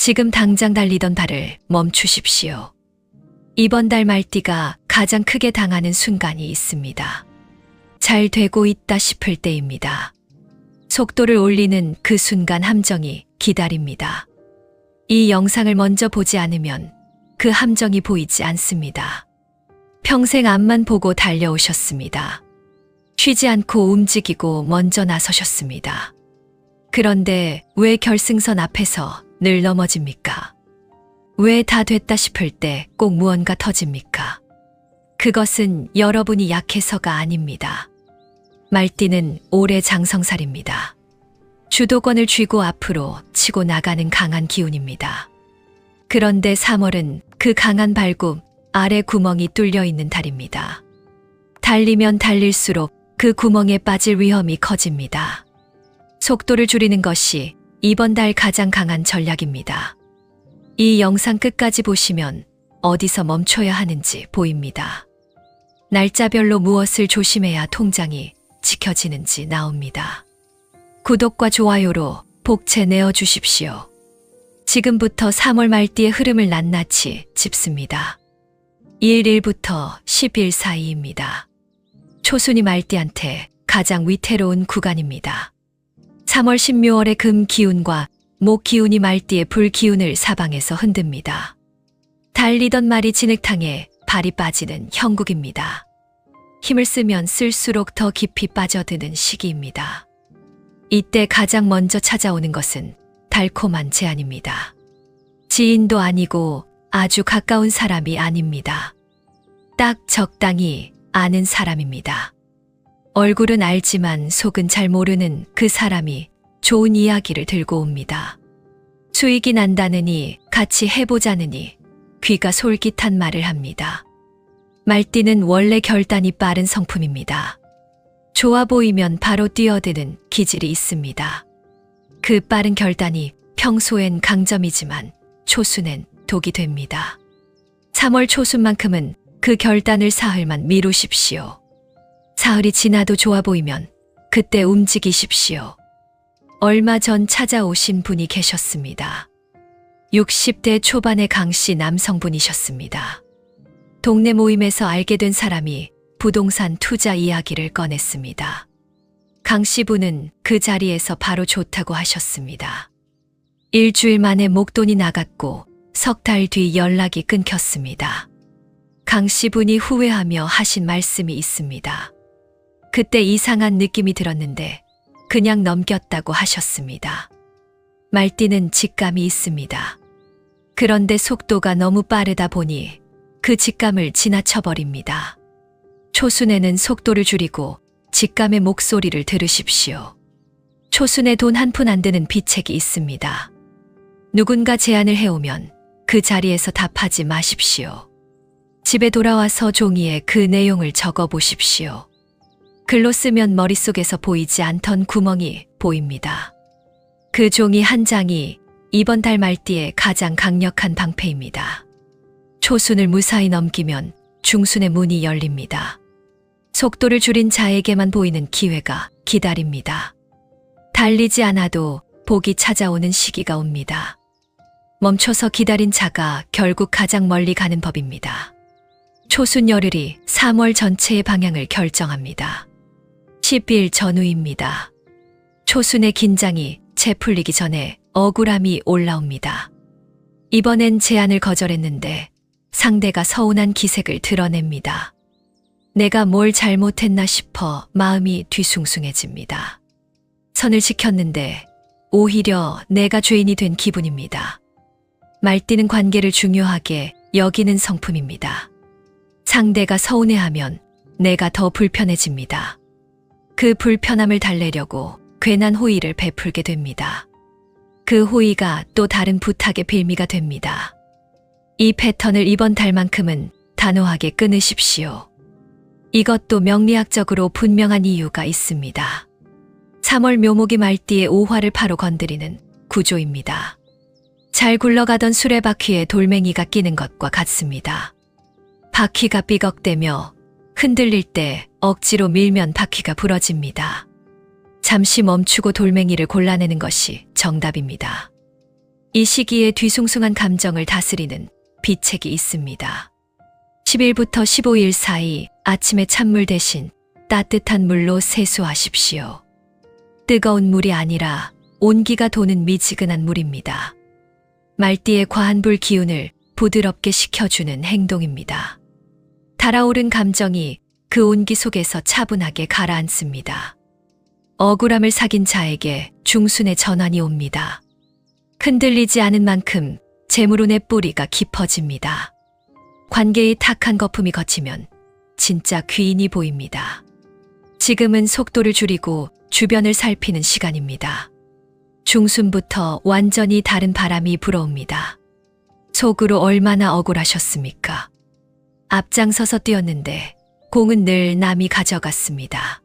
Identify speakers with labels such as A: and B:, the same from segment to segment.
A: 지금 당장 달리던 발을 멈추십시오. 이번 달 말띠가 가장 크게 당하는 순간이 있습니다. 잘 되고 있다 싶을 때입니다. 속도를 올리는 그 순간 함정이 기다립니다. 이 영상을 먼저 보지 않으면 그 함정이 보이지 않습니다. 평생 앞만 보고 달려오셨습니다. 쉬지 않고 움직이고 먼저 나서셨습니다. 그런데 왜 결승선 앞에서 늘 넘어집니까? 왜 다 됐다 싶을 때 꼭 무언가 터집니까? 그것은 여러분이 약해서가 아닙니다. 말띠는 올해 장성살입니다. 주도권을 쥐고 앞으로 치고 나가는 강한 기운입니다. 그런데 3월은 그 강한 발굽 아래 구멍이 뚫려 있는 달입니다. 달리면 달릴수록 그 구멍에 빠질 위험이 커집니다. 속도를 줄이는 것이 이번 달 가장 강한 전략입니다. 이 영상 끝까지 보시면 어디서 멈춰야 하는지 보입니다. 날짜별로 무엇을 조심해야 통장이 지켜지는지 나옵니다. 구독과 좋아요로 복채 내어주십시오. 지금부터 3월 말띠의 흐름을 낱낱이 짚습니다. 1일부터 10일 사이입니다. 초순이 말띠한테 가장 위태로운 구간입니다. 3월 신묘월의 금 기운과 목 기운이 말띠의 불 기운을 사방에서 흔듭니다. 달리던 말이 진흙탕에 발이 빠지는 형국입니다. 힘을 쓰면 쓸수록 더 깊이 빠져드는 시기입니다. 이때 가장 먼저 찾아오는 것은 달콤한 제안입니다. 지인도 아니고 아주 가까운 사람이 아닙니다. 딱 적당히 아는 사람입니다. 얼굴은 알지만 속은 잘 모르는 그 사람이 좋은 이야기를 들고 옵니다. 수익이 난다느니 같이 해보자느니 귀가 솔깃한 말을 합니다. 말띠는 원래 결단이 빠른 성품입니다. 좋아 보이면 바로 뛰어드는 기질이 있습니다. 그 빠른 결단이 평소엔 강점이지만 초순엔 독이 됩니다. 3월 초순만큼은 그 결단을 사흘만 미루십시오. 사흘이 지나도 좋아 보이면 그때 움직이십시오. 얼마 전 찾아오신 분이 계셨습니다. 60대 초반의 강씨 남성분이셨습니다. 동네 모임에서 알게 된 사람이 부동산 투자 이야기를 꺼냈습니다. 강씨 분은 그 자리에서 바로 좋다고 하셨습니다. 일주일 만에 목돈이 나갔고 석 달 뒤 연락이 끊겼습니다. 강씨 분이 후회하며 하신 말씀이 있습니다. 그때 이상한 느낌이 들었는데 그냥 넘겼다고 하셨습니다. 말띠는 직감이 있습니다. 그런데 속도가 너무 빠르다 보니 그 직감을 지나쳐버립니다. 초순에는 속도를 줄이고 직감의 목소리를 들으십시오. 초순에 돈 한 푼 안 드는 비책이 있습니다. 누군가 제안을 해오면 그 자리에서 답하지 마십시오. 집에 돌아와서 종이에 그 내용을 적어 보십시오. 글로 쓰면 머릿속에서 보이지 않던 구멍이 보입니다. 그 종이 한 장이 이번 달 말띠의 가장 강력한 방패입니다. 초순을 무사히 넘기면 중순의 문이 열립니다. 속도를 줄인 자에게만 보이는 기회가 기다립니다. 달리지 않아도 복이 찾아오는 시기가 옵니다. 멈춰서 기다린 자가 결국 가장 멀리 가는 법입니다. 초순 열흘이 3월 전체의 방향을 결정합니다. 10일 전후입니다. 초순의 긴장이 채 풀리기 전에 억울함이 올라옵니다. 이번엔 제안을 거절했는데 상대가 서운한 기색을 드러냅니다. 내가 뭘 잘못했나 싶어 마음이 뒤숭숭해집니다. 선을 지켰는데 오히려 내가 죄인이 된 기분입니다. 말띠는 관계를 중요하게 여기는 성품입니다. 상대가 서운해하면 내가 더 불편해집니다. 그 불편함을 달래려고 괜한 호의를 베풀게 됩니다. 그 호의가 또 다른 부탁의 빌미가 됩니다. 이 패턴을 이번 달만큼은 단호하게 끊으십시오. 이것도 명리학적으로 분명한 이유가 있습니다. 3월 묘목이 말띠의 오화를 바로 건드리는 구조입니다. 잘 굴러가던 수레바퀴에 돌멩이가 끼는 것과 같습니다. 바퀴가 삐걱대며 흔들릴 때 억지로 밀면 바퀴가 부러집니다. 잠시 멈추고 돌멩이를 골라내는 것이 정답입니다. 이 시기에 뒤숭숭한 감정을 다스리는 비책이 있습니다. 10일부터 15일 사이 아침에 찬물 대신 따뜻한 물로 세수하십시오. 뜨거운 물이 아니라 온기가 도는 미지근한 물입니다. 말띠의 과한 불 기운을 부드럽게 식혀주는 행동입니다. 달아오른 감정이 그 온기 속에서 차분하게 가라앉습니다. 억울함을 사귄 자에게 중순의 전환이 옵니다. 흔들리지 않은 만큼 재물운의 뿌리가 깊어집니다. 관계의 탁한 거품이 걷히면 진짜 귀인이 보입니다. 지금은 속도를 줄이고 주변을 살피는 시간입니다. 중순부터 완전히 다른 바람이 불어옵니다. 속으로 얼마나 억울하셨습니까? 앞장서서 뛰었는데 공은 늘 남이 가져갔습니다.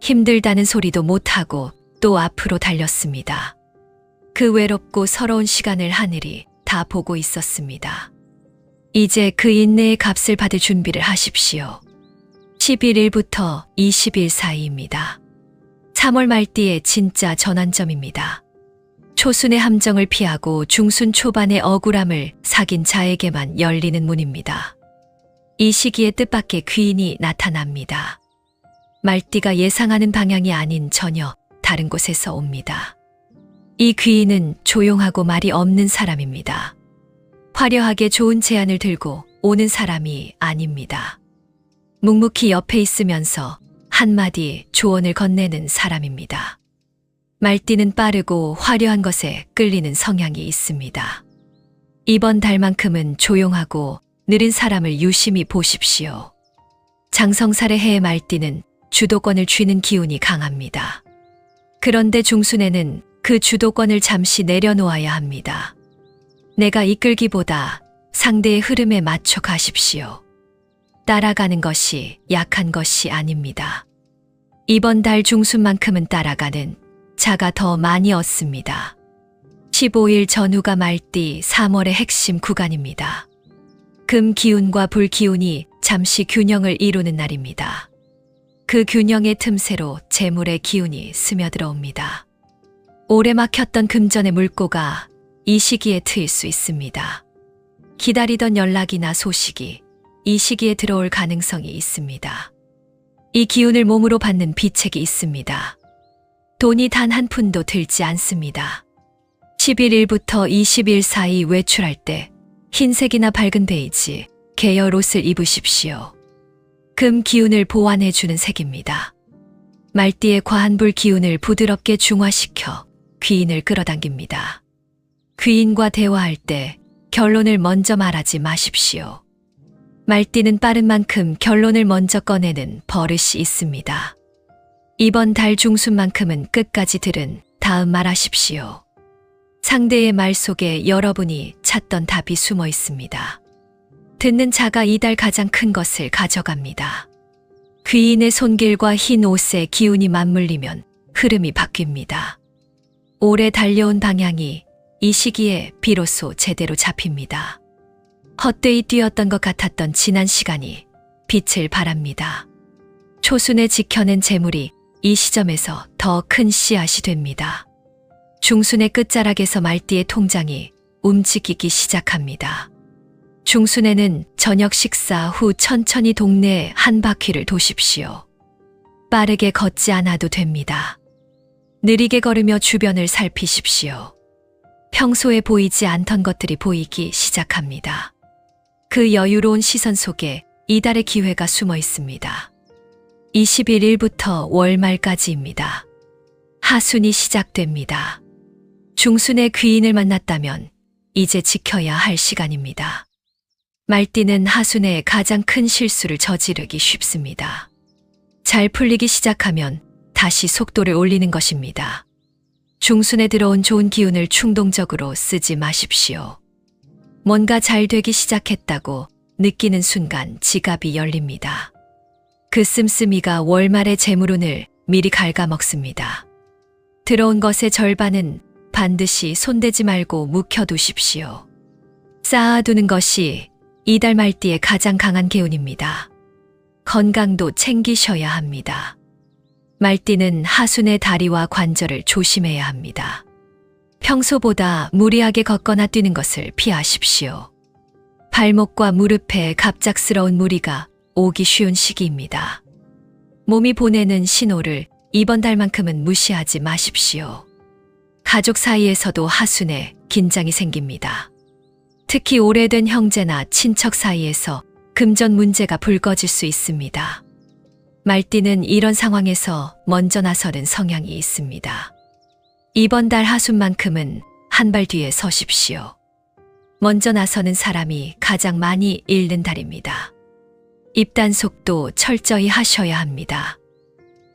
A: 힘들다는 소리도 못하고 또 앞으로 달렸습니다. 그 외롭고 서러운 시간을 하늘이 다 보고 있었습니다. 이제 그 인내의 값을 받을 준비를 하십시오. 11일부터 20일 사이입니다. 3월 말띠의 진짜 전환점입니다. 초순의 함정을 피하고 중순 초반의 억울함을 사귄 자에게만 열리는 문입니다. 이 시기에 뜻밖의 귀인이 나타납니다. 말띠가 예상하는 방향이 아닌 전혀 다른 곳에서 옵니다. 이 귀인은 조용하고 말이 없는 사람입니다. 화려하게 좋은 제안을 들고 오는 사람이 아닙니다. 묵묵히 옆에 있으면서 한마디 조언을 건네는 사람입니다. 말띠는 빠르고 화려한 것에 끌리는 성향이 있습니다. 이번 달만큼은 조용하고 느린 사람을 유심히 보십시오. 장성살의 해의 말띠는 주도권을 쥐는 기운이 강합니다. 그런데 중순에는 그 주도권을 잠시 내려놓아야 합니다. 내가 이끌기보다 상대의 흐름에 맞춰 가십시오. 따라가는 것이 약한 것이 아닙니다. 이번 달 중순만큼은 따라가는 자가 더 많이 얻습니다. 15일 전후가 말띠 3월의 핵심 구간입니다. 금 기운과 불 기운이 잠시 균형을 이루는 날입니다. 그 균형의 틈새로 재물의 기운이 스며들어옵니다. 오래 막혔던 금전의 물꼬가 이 시기에 트일 수 있습니다. 기다리던 연락이나 소식이 이 시기에 들어올 가능성이 있습니다. 이 기운을 몸으로 받는 비책이 있습니다. 돈이 단 한 푼도 들지 않습니다. 11일부터 20일 사이 외출할 때 흰색이나 밝은 베이지, 계열 옷을 입으십시오. 금 기운을 보완해주는 색입니다. 말띠의 과한 불 기운을 부드럽게 중화시켜 귀인을 끌어당깁니다. 귀인과 대화할 때 결론을 먼저 말하지 마십시오. 말띠는 빠른 만큼 결론을 먼저 꺼내는 버릇이 있습니다. 이번 달 중순만큼은 끝까지 들은 다음 말하십시오. 상대의 말 속에 여러분이 찾던 답이 숨어 있습니다. 듣는 자가 이달 가장 큰 것을 가져갑니다. 귀인의 손길과 흰 옷의 기운이 맞물리면 흐름이 바뀝니다. 오래 달려온 방향이 이 시기에 비로소 제대로 잡힙니다. 헛되이 뛰었던 것 같았던 지난 시간이 빛을 발합니다. 초순에 지켜낸 재물이 이 시점에서 더 큰 씨앗이 됩니다. 중순의 끝자락에서 말띠의 통장이 움직이기 시작합니다. 중순에는 저녁 식사 후 천천히 동네에 한 바퀴를 도십시오. 빠르게 걷지 않아도 됩니다. 느리게 걸으며 주변을 살피십시오. 평소에 보이지 않던 것들이 보이기 시작합니다. 그 여유로운 시선 속에 이달의 기회가 숨어 있습니다. 21일부터 월말까지입니다. 하순이 시작됩니다. 중순의 귀인을 만났다면 이제 지켜야 할 시간입니다. 말띠는 하순에 가장 큰 실수를 저지르기 쉽습니다. 잘 풀리기 시작하면 다시 속도를 올리는 것입니다. 중순에 들어온 좋은 기운을 충동적으로 쓰지 마십시오. 뭔가 잘 되기 시작했다고 느끼는 순간 지갑이 열립니다. 그 씀씀이가 월말의 재물운을 미리 갉아먹습니다. 들어온 것의 절반은 반드시 손대지 말고 묵혀두십시오. 쌓아두는 것이 이달 말띠의 가장 강한 기운입니다. 건강도 챙기셔야 합니다. 말띠는 하순의 다리와 관절을 조심해야 합니다. 평소보다 무리하게 걷거나 뛰는 것을 피하십시오. 발목과 무릎에 갑작스러운 무리가 오기 쉬운 시기입니다. 몸이 보내는 신호를 이번 달만큼은 무시하지 마십시오. 가족 사이에서도 하순에 긴장이 생깁니다. 특히 오래된 형제나 친척 사이에서 금전 문제가 불거질 수 있습니다. 말띠는 이런 상황에서 먼저 나서는 성향이 있습니다. 이번 달 하순만큼은 한 발 뒤에 서십시오. 먼저 나서는 사람이 가장 많이 잃는 달입니다. 입단속도 철저히 하셔야 합니다.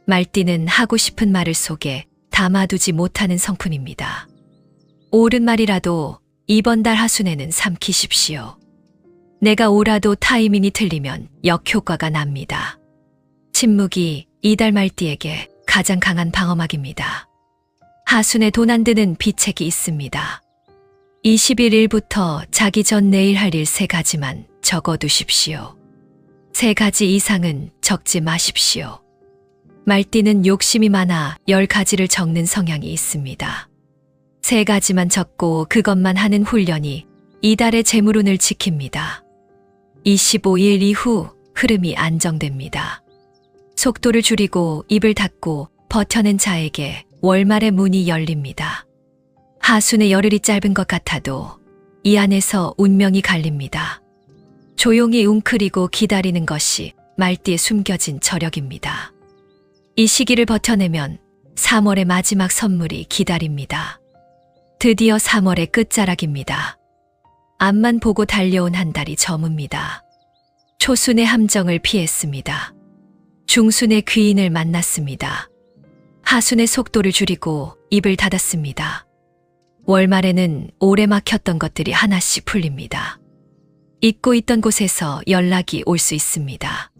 A: 말띠는 하고 싶은 말을 속에 담아두지 못하는 성품입니다. 옳은 말이라도 이번 달 하순에는 삼키십시오. 내가 옳아도 타이밍이 틀리면 역효과가 납니다. 침묵이 이달 말띠에게 가장 강한 방어막입니다. 하순에 돈 안 드는 비책이 있습니다. 21일부터 자기 전 내일 할 일 3가지만 적어두십시오. 3가지 이상은 적지 마십시오. 말띠는 욕심이 많아 10가지를 적는 성향이 있습니다. 3가지만 적고 그것만 하는 훈련이 이달의 재물운을 지킵니다. 25일 이후 흐름이 안정됩니다. 속도를 줄이고 입을 닫고 버텨낸 자에게 월말의 문이 열립니다. 하순의 열흘이 짧은 것 같아도 이 안에서 운명이 갈립니다. 조용히 웅크리고 기다리는 것이 말띠에 숨겨진 저력입니다. 이 시기를 버텨내면 3월의 마지막 선물이 기다립니다. 드디어 3월의 끝자락입니다. 앞만 보고 달려온 한 달이 저뭅니다. 초순의 함정을 피했습니다. 중순의 귀인을 만났습니다. 하순의 속도를 줄이고 입을 닫았습니다. 월말에는 오래 막혔던 것들이 하나씩 풀립니다. 잊고 있던 곳에서 연락이 올 수 있습니다.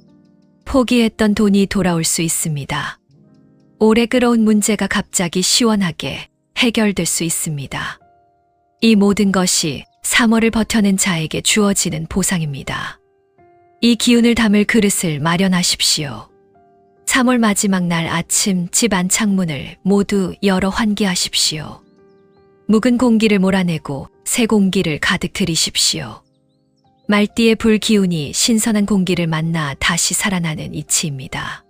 A: 포기했던 돈이 돌아올 수 있습니다. 오래 끌어온 문제가 갑자기 시원하게 해결될 수 있습니다. 이 모든 것이 3월을 버텨낸 자에게 주어지는 보상입니다. 이 기운을 담을 그릇을 마련하십시오. 3월 마지막 날 아침 집 안창문을 모두 열어 환기하십시오. 묵은 공기를 몰아내고 새 공기를 가득 들이십시오. 말띠의 불기운이 신선한 공기를 만나 다시 살아나는 이치입니다.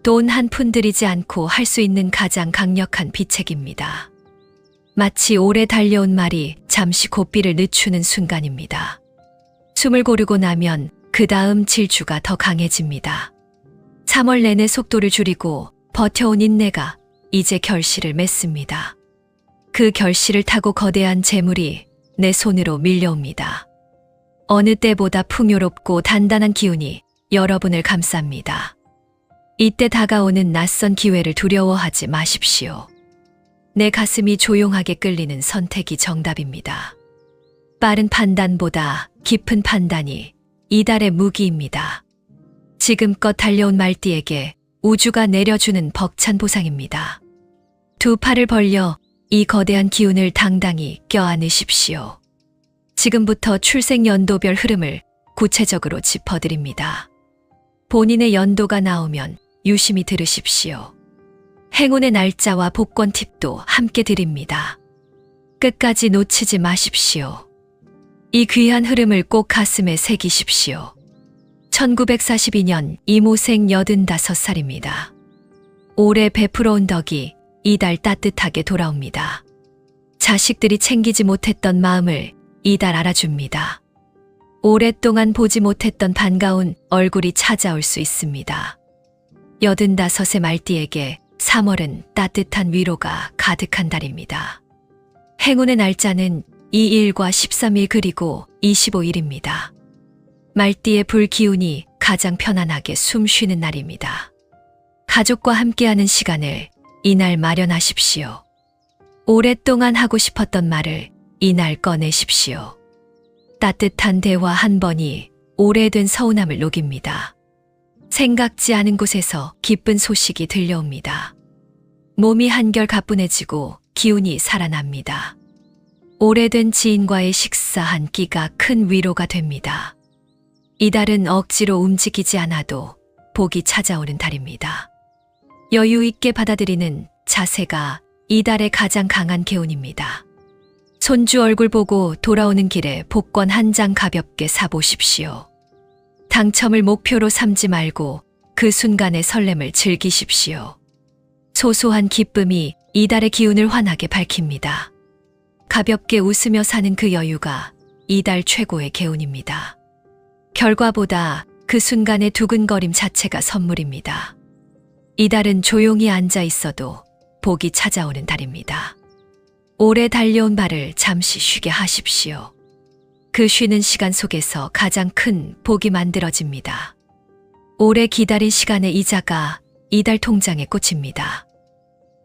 A: 돈 한 푼 들이지 않고 할 수 있는 가장 강력한 비책입니다. 마치 오래 달려온 말이 잠시 고삐를 늦추는 순간입니다. 숨을 고르고 나면 그 다음 질주가 더 강해집니다. 3월 내내 속도를 줄이고 버텨온 인내가 이제 결실을 맺습니다. 그 결실을 타고 거대한 재물이 내 손으로 밀려옵니다. 어느 때보다 풍요롭고 단단한 기운이 여러분을 감쌉니다. 이때 다가오는 낯선 기회를 두려워하지 마십시오. 내 가슴이 조용하게 끌리는 선택이 정답입니다. 빠른 판단보다 깊은 판단이 이달의 무기입니다. 지금껏 달려온 말띠에게 우주가 내려주는 벅찬 보상입니다. 두 팔을 벌려 이 거대한 기운을 당당히 껴안으십시오. 지금부터 출생 연도별 흐름을 구체적으로 짚어드립니다. 본인의 연도가 나오면 유심히 들으십시오. 행운의 날짜와 복권 팁도 함께 드립니다. 끝까지 놓치지 마십시오. 이 귀한 흐름을 꼭 가슴에 새기십시오. 1942년 이모생 85살입니다. 올해 베풀어온 덕이 이달 따뜻하게 돌아옵니다. 자식들이 챙기지 못했던 마음을 이달 알아줍니다. 오랫동안 보지 못했던 반가운 얼굴이 찾아올 수 있습니다. 85의 말띠에게 3월은 따뜻한 위로가 가득한 달입니다. 행운의 날짜는 2일과 13일 그리고 25일입니다. 말띠의 불기운이 가장 편안하게 숨 쉬는 날입니다. 가족과 함께하는 시간을 이날 마련하십시오. 오랫동안 하고 싶었던 말을 이날 꺼내십시오. 따뜻한 대화 한 번이 오래된 서운함을 녹입니다. 생각지 않은 곳에서 기쁜 소식이 들려옵니다. 몸이 한결 가뿐해지고 기운이 살아납니다. 오래된 지인과의 식사 한 끼가 큰 위로가 됩니다. 이달은 억지로 움직이지 않아도 복이 찾아오는 달입니다. 여유 있게 받아들이는 자세가 이달의 가장 강한 개운입니다. 손주 얼굴 보고 돌아오는 길에 복권 한 장 가볍게 사보십시오. 당첨을 목표로 삼지 말고 그 순간의 설렘을 즐기십시오. 소소한 기쁨이 이달의 기운을 환하게 밝힙니다. 가볍게 웃으며 사는 그 여유가 이달 최고의 개운입니다. 결과보다 그 순간의 두근거림 자체가 선물입니다. 이달은 조용히 앉아 있어도 복이 찾아오는 달입니다. 오래 달려온 발을 잠시 쉬게 하십시오. 그 쉬는 시간 속에서 가장 큰 복이 만들어집니다. 오래 기다린 시간의 이자가 이달 통장에 꽂힙니다.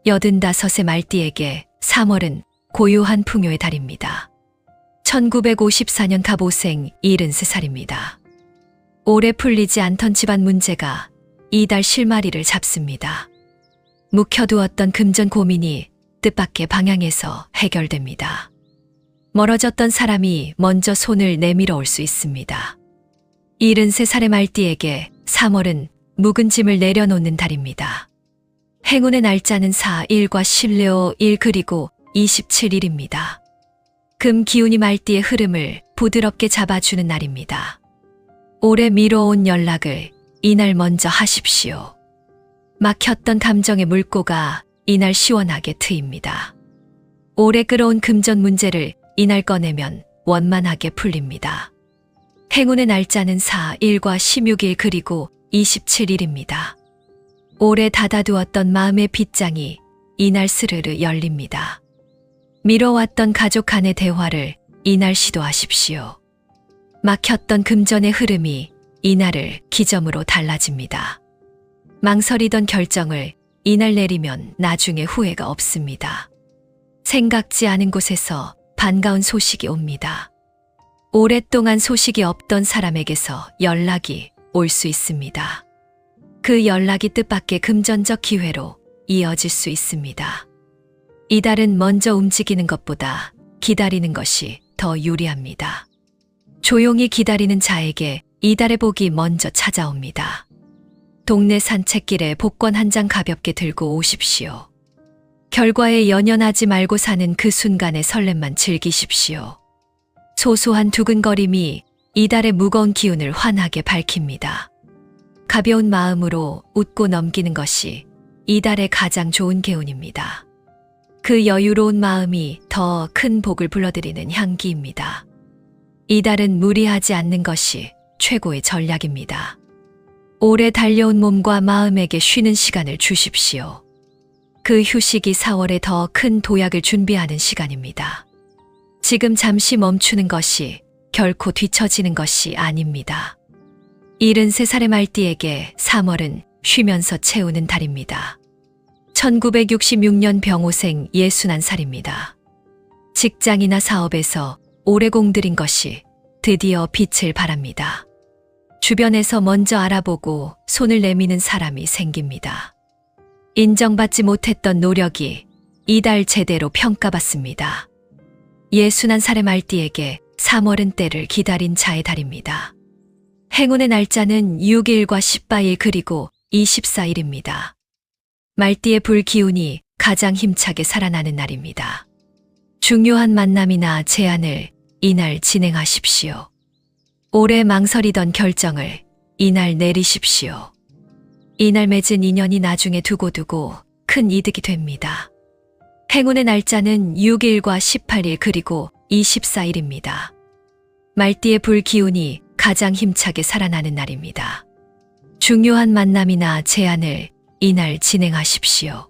A: 85의 말띠에게 3월은 고요한 풍요의 달입니다. 1954년 갑오생 73살입니다. 오래 풀리지 않던 집안 문제가 이달 실마리를 잡습니다. 묵혀두었던 금전 고민이 뜻밖의 방향에서 해결됩니다. 멀어졌던 사람이 먼저 손을 내밀어 올 수 있습니다. 73살의 말띠에게 3월은 묵은 짐을 내려놓는 달입니다. 행운의 날짜는 4, 1과 10료 1 그리고 27일입니다. 금 기운이 말띠의 흐름을 부드럽게 잡아주는 날입니다. 오래 미뤄온 연락을 이날 먼저 하십시오. 막혔던 감정의 물꼬가 이날 시원하게 트입니다. 오래 끌어온 금전 문제를 이날 꺼내면 원만하게 풀립니다. 행운의 날짜는 4, 1과 16일 그리고 27일입니다. 오래 닫아두었던 마음의 빗장이 이날 스르르 열립니다. 미뤄왔던 가족 간의 대화를 이날 시도하십시오. 막혔던 금전의 흐름이 이날을 기점으로 달라집니다. 망설이던 결정을 이날 내리면 나중에 후회가 없습니다. 생각지 않은 곳에서 반가운 소식이 옵니다. 오랫동안 소식이 없던 사람에게서 연락이 올 수 있습니다. 그 연락이 뜻밖의 금전적 기회로 이어질 수 있습니다. 이달은 먼저 움직이는 것보다 기다리는 것이 더 유리합니다. 조용히 기다리는 자에게 이달의 복이 먼저 찾아옵니다. 동네 산책길에 복권 한 장 가볍게 들고 오십시오. 결과에 연연하지 말고 사는 그 순간의 설렘만 즐기십시오. 소소한 두근거림이 이달의 무거운 기운을 환하게 밝힙니다. 가벼운 마음으로 웃고 넘기는 것이 이달의 가장 좋은 개운입니다. 그 여유로운 마음이 더 큰 복을 불러들이는 향기입니다. 이달은 무리하지 않는 것이 최고의 전략입니다. 오래 달려온 몸과 마음에게 쉬는 시간을 주십시오. 그 휴식이 4월에 더 큰 도약을 준비하는 시간입니다. 지금 잠시 멈추는 것이 결코 뒤처지는 것이 아닙니다. 73살의 말띠에게 3월은 쉬면서 채우는 달입니다. 1966년 병오생 61살입니다. 직장이나 사업에서 오래 공들인 것이 드디어 빛을 발합니다. 주변에서 먼저 알아보고 손을 내미는 사람이 생깁니다. 인정받지 못했던 노력이 이달 제대로 평가받습니다. 61살의 말띠에게 3월은 때를 기다린 자의 달입니다. 행운의 날짜는 6일과 18일 그리고 24일입니다. 말띠의 불기운이 가장 힘차게 살아나는 날입니다. 중요한 만남이나 제안을 이날 진행하십시오. 오래 망설이던 결정을 이날 내리십시오. 이날 맺은 인연이 나중에 두고두고 큰 이득이 됩니다. 행운의 날짜는 6일과 18일 그리고 24일입니다. 말띠의 불기운이 가장 힘차게 살아나는 날입니다. 중요한 만남이나 제안을 이날 진행하십시오.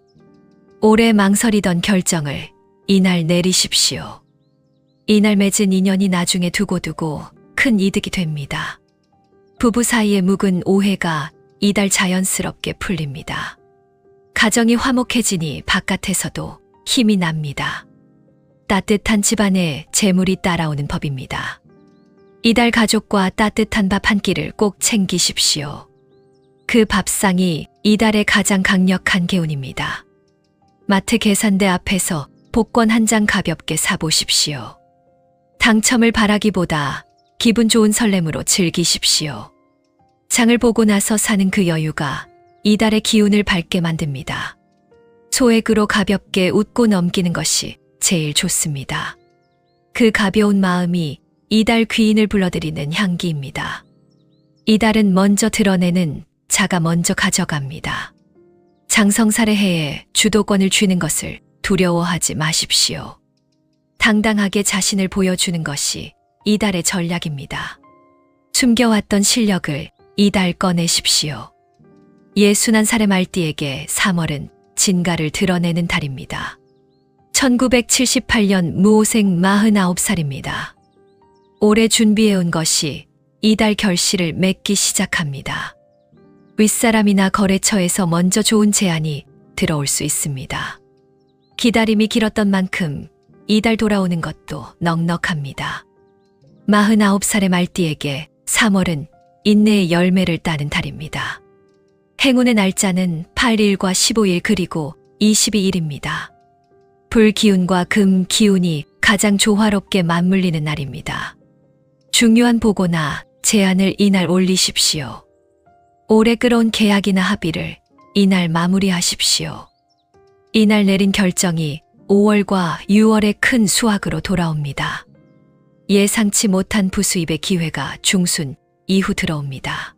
A: 오래 망설이던 결정을 이날 내리십시오. 이날 맺은 인연이 나중에 두고두고 큰 이득이 됩니다. 부부 사이의 묵은 오해가 이달 자연스럽게 풀립니다. 가정이 화목해지니 바깥에서도 힘이 납니다. 따뜻한 집안에 재물이 따라오는 법입니다. 이달 가족과 따뜻한 밥 한 끼를 꼭 챙기십시오. 그 밥상이 이달의 가장 강력한 개운입니다. 마트 계산대 앞에서 복권 한 장 가볍게 사보십시오. 당첨을 바라기보다 기분 좋은 설렘으로 즐기십시오. 장을 보고 나서 사는 그 여유가 이달의 기운을 밝게 만듭니다. 소액으로 가볍게 웃고 넘기는 것이 제일 좋습니다. 그 가벼운 마음이 이달 귀인을 불러들이는 향기입니다. 이달은 먼저 드러내는 자가 먼저 가져갑니다. 장성살의 해에 주도권을 쥐는 것을 두려워하지 마십시오. 당당하게 자신을 보여주는 것이 이달의 전략입니다. 숨겨왔던 실력을 이달 꺼내십시오. 61살의 말띠에게 3월은 진가를 드러내는 달입니다. 1978년 무오생 49살입니다. 올해 준비해온 것이 이달 결실을 맺기 시작합니다. 윗사람이나 거래처에서 먼저 좋은 제안이 들어올 수 있습니다. 기다림이 길었던 만큼 이달 돌아오는 것도 넉넉합니다. 49살의 말띠에게 3월은 인내의 열매를 따는 달입니다. 행운의 날짜는 8일과 15일 그리고 22일입니다. 불기운과 금기운이 가장 조화롭게 맞물리는 날입니다. 중요한 보고나 제안을 이날 올리십시오. 오래 끌어온 계약이나 합의를 이날 마무리하십시오. 이날 내린 결정이 5월과 6월의 큰 수확으로 돌아옵니다. 예상치 못한 부수입의 기회가 중순 이후 들어옵니다.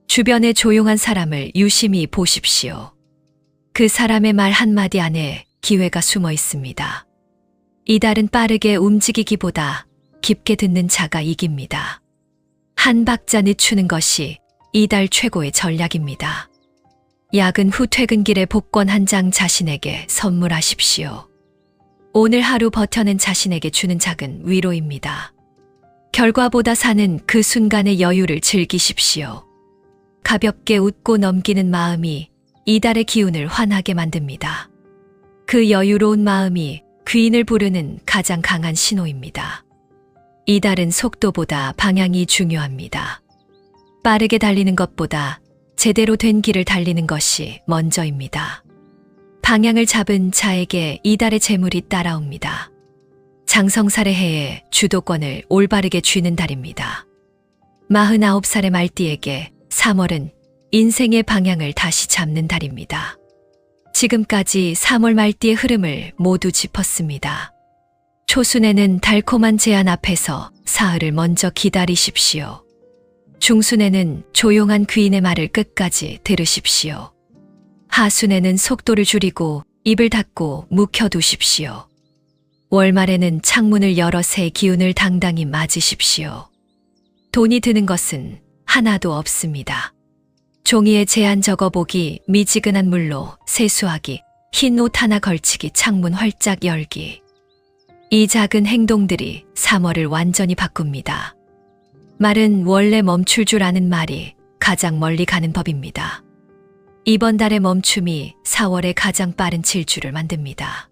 A: 주변의 조용한 사람을 유심히 보십시오. 그 사람의 말 한마디 안에 기회가 숨어 있습니다. 이달은 빠르게 움직이기보다 깊게 듣는 자가 이깁니다. 한 박자 늦추는 것이 이달 최고의 전략입니다. 야근 후 퇴근길에 복권 한 장 자신에게 선물하십시오. 오늘 하루 버텨낸 자신에게 주는 작은 위로입니다. 결과보다 사는 그 순간의 여유를 즐기십시오. 가볍게 웃고 넘기는 마음이 이달의 기운을 환하게 만듭니다. 그 여유로운 마음이 귀인을 부르는 가장 강한 신호입니다. 이달은 속도보다 방향이 중요합니다. 빠르게 달리는 것보다 제대로 된 길을 달리는 것이 먼저입니다. 방향을 잡은 자에게 이달의 재물이 따라옵니다. 장성살의 해에 주도권을 올바르게 쥐는 달입니다. 49살의 말띠에게 3월은 인생의 방향을 다시 잡는 달입니다. 지금까지 3월 말띠의 흐름을 모두 짚었습니다. 초순에는 달콤한 제안 앞에서 사흘을 먼저 기다리십시오. 중순에는 조용한 귀인의 말을 끝까지 들으십시오. 하순에는 속도를 줄이고 입을 닫고 묵혀두십시오. 월말에는 창문을 열어 새 기운을 당당히 맞으십시오. 돈이 드는 것은 하나도 없습니다. 종이에 제안 적어보기, 미지근한 물로 세수하기, 흰 옷 하나 걸치기, 창문 활짝 열기. 이 작은 행동들이 3월을 완전히 바꿉니다. 말은 원래 멈출 줄 아는 말이 가장 멀리 가는 법입니다. 이번 달의 멈춤이 4월의 가장 빠른 질주를 만듭니다.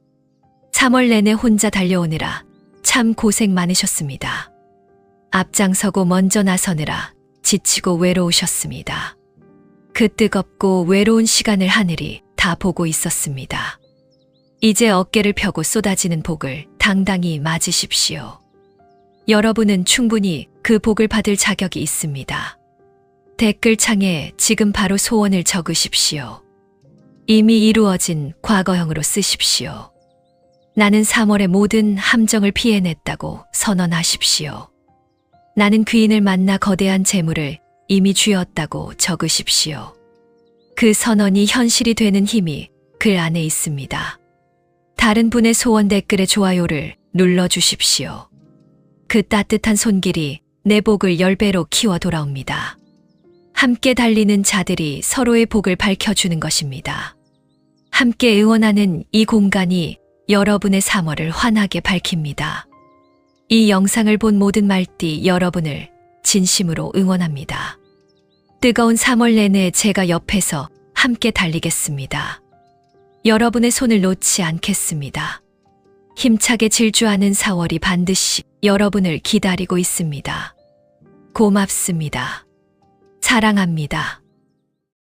A: 3월 내내 혼자 달려오느라 참 고생 많으셨습니다. 앞장서고 먼저 나서느라 지치고 외로우셨습니다. 그 뜨겁고 외로운 시간을 하늘이 다 보고 있었습니다. 이제 어깨를 펴고 쏟아지는 복을 당당히 맞으십시오. 여러분은 충분히 그 복을 받을 자격이 있습니다. 댓글창에 지금 바로 소원을 적으십시오. 이미 이루어진 과거형으로 쓰십시오. 나는 3월의 모든 함정을 피해냈다고 선언하십시오. 나는 귀인을 만나 거대한 재물을 이미 쥐었다고 적으십시오. 그 선언이 현실이 되는 힘이 글 안에 있습니다. 다른 분의 소원 댓글에 좋아요를 눌러주십시오. 그 따뜻한 손길이 내 복을 10배로 키워 돌아옵니다. 함께 달리는 자들이 서로의 복을 밝혀주는 것입니다. 함께 응원하는 이 공간이 여러분의 3월을 환하게 밝힙니다. 이 영상을 본 모든 말띠 여러분을 진심으로 응원합니다. 뜨거운 3월 내내 제가 옆에서 함께 달리겠습니다. 여러분의 손을 놓지 않겠습니다. 힘차게 질주하는 4월이 반드시 여러분을 기다리고 있습니다. 고맙습니다. 사랑합니다.